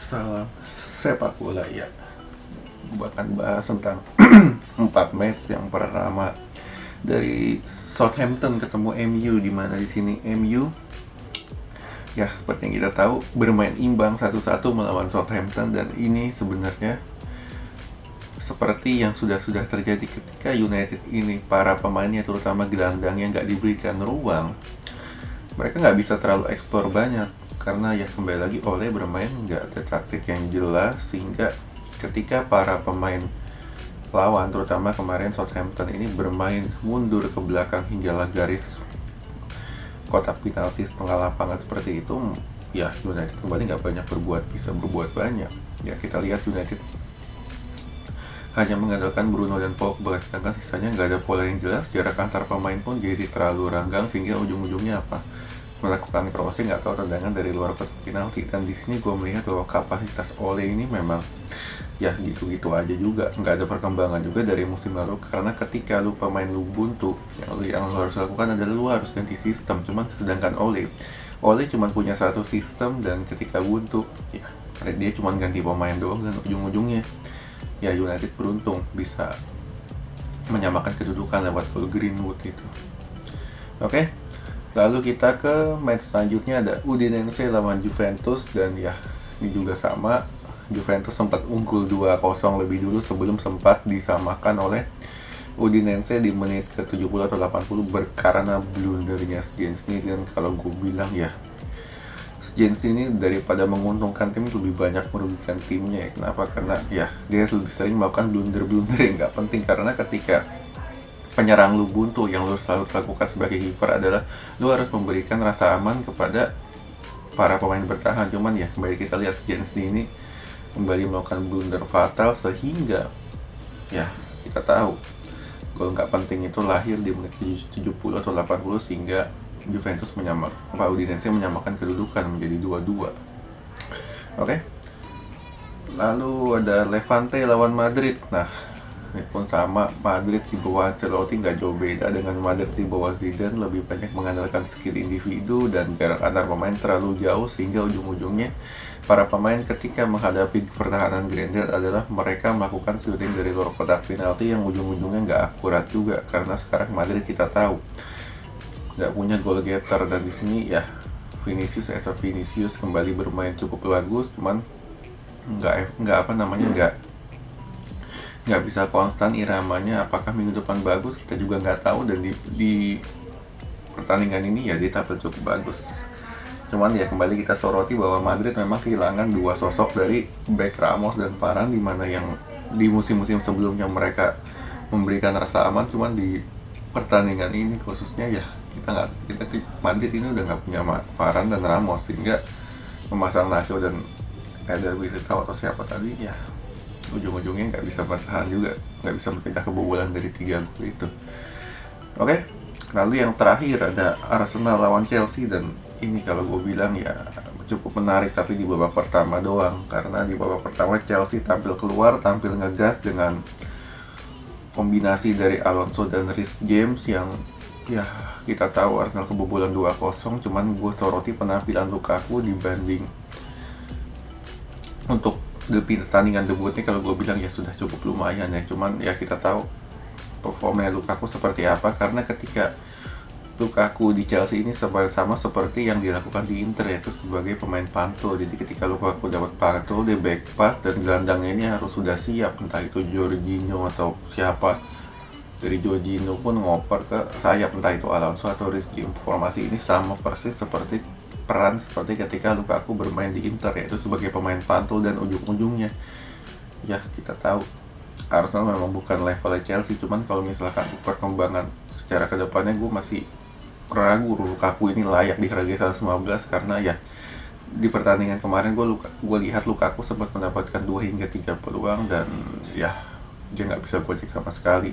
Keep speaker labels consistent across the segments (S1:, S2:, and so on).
S1: Salam sepak bola ya. Gue akan bahas tentang 4 match. Yang pertama dari Southampton ketemu MU, di mana di sini MU ya seperti yang kita tahu bermain imbang 1-1 melawan Southampton, dan ini sebenarnya seperti yang sudah terjadi ketika United ini, para pemainnya terutama gelandangnya nggak diberikan ruang, mereka nggak bisa terlalu eksplor banyak karena ya kembali lagi Ole bermain nggak ada taktik yang jelas, sehingga ketika para pemain lawan terutama kemarin Southampton ini bermain mundur ke belakang hinggalah garis kotak penalti setengah lapangan seperti itu, ya United kembali nggak bisa berbuat banyak. Ya kita lihat United hanya mengandalkan Bruno dan Pogba, sedangkan sisanya nggak ada pola yang jelas. Jarak antar pemain pun jadi terlalu renggang, sehingga ujung-ujungnya apa, melakukan crossing atau tendangan dari luar kotak penalti. Dan di sini gue melihat bahwa kapasitas Ole ini memang ya gitu-gitu aja juga, nggak ada perkembangan juga dari musim lalu. Karena ketika lu pemain lu buntu, yang lu harus lakukan adalah lu harus ganti sistem. Cuman sedangkan Ole cuma punya satu sistem, dan ketika buntu ya dia cuma ganti pemain doang, dan ujung-ujungnya ya United beruntung bisa menyamakan kedudukan lewat gol Greenwood itu. Oke, lalu kita ke match selanjutnya, ada Udinese lawan Juventus. Dan ya ini juga sama, Juventus sempat unggul 2-0 lebih dulu sebelum sempat disamakan oleh Udinese di menit ke 70 atau 80 karena blundernya Szczęsny. Dan kalau gue bilang ya, Szczęsny ini daripada menguntungkan tim lebih banyak merugikan timnya ya. Kenapa? Karena ya dia lebih sering melakukan blunder yang nggak penting. Karena ketika penyerang lu buntu, yang lu selalu lakukan sebagai kiper adalah lu harus memberikan rasa aman kepada para pemain bertahan. Cuman ya kembali kita lihat Szczęsny ini kembali melakukan blunder fatal, sehingga ya kita tahu gol nggak penting itu lahir di menit 70 atau 80, sehingga Juventus Udinese menyamakan kedudukan menjadi 2-2. Oke. Lalu ada Levante lawan Madrid. Nah, ini pun sama, Madrid di bawah Ancelotti nggak jauh beda dengan Madrid di bawah Zidane, lebih banyak mengandalkan skill individu dan jarak antar pemain terlalu jauh, sehingga ujung-ujungnya para pemain ketika menghadapi pertahanan Grender adalah mereka melakukan shooting dari luar kotak penalti yang ujung-ujungnya nggak akurat juga. Karena sekarang Madrid kita tahu nggak punya goal getter, dan di sini ya Vinicius kembali bermain cukup bagus, cuman nggak bisa konstan iramanya. Apakah minggu depan bagus, kita juga nggak tahu. Dan di pertandingan ini ya dia tampil cukup bagus. Cuman ya kembali kita soroti bahwa Madrid memang kehilangan dua sosok dari back Ramos dan Varane, di mana yang di musim-musim sebelumnya mereka memberikan rasa aman. Cuman di pertandingan ini khususnya ya kita Madrid ini udah nggak punya Varane dan Ramos, sehingga memasang Nacho dan Eder Militao atau siapa tadi ya ujung-ujungnya nggak bisa bertahan juga, nggak bisa mencegah kebobolan dari 3 gol itu. Oke, lalu yang terakhir ada Arsenal lawan Chelsea. Dan ini kalau gue bilang ya cukup menarik, tapi di babak pertama doang. Karena di babak pertama Chelsea tampil ngegas dengan kombinasi dari Alonso dan Reece James, yang ya kita tahu Arsenal kebobolan 2-0. Cuman gue soroti penampilan Lukaku dibanding untuk di pertandingan debutnya. Kalau gue bilang ya sudah cukup lumayan ya. Cuman ya kita tahu performanya Lukaku seperti apa, karena ketika Lukaku di Chelsea ini sama seperti yang dilakukan di Inter, yaitu sebagai pemain pantul. Jadi ketika Lukaku dapat pantul, dia back pass, dan gelandangnya ini harus sudah siap, entah itu Jorginho atau siapa. Dari Jorginho pun ngoper ke sayap, entah itu Alonso atau Rizky. Formasi ini sama persis seperti ketika Lukaku bermain di Inter, yaitu sebagai pemain pantul. Dan ujung-ujungnya ya kita tahu Arsenal memang bukan levelnya Chelsea. Cuman kalau misalkan perkembangan secara kedepannya, gue masih ragu Lukaku ini layak dihargai 115, karena ya di pertandingan kemarin gue lihat Lukaku sempat mendapatkan 2 hingga 3 peluang, dan ya dia nggak bisa gocek sama sekali.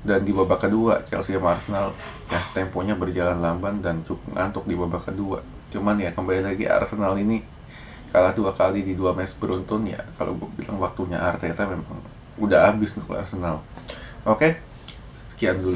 S1: Dan di babak kedua Chelsea sama Arsenal ya temponya berjalan lamban dan cukup ngantuk di babak kedua. Cuman ya kembali lagi Arsenal ini kalah 2 kali di 2 match beruntun. Ya kalau gue bilang waktunya Arteta memang udah habis untuk Arsenal. Oke, sekian dulu.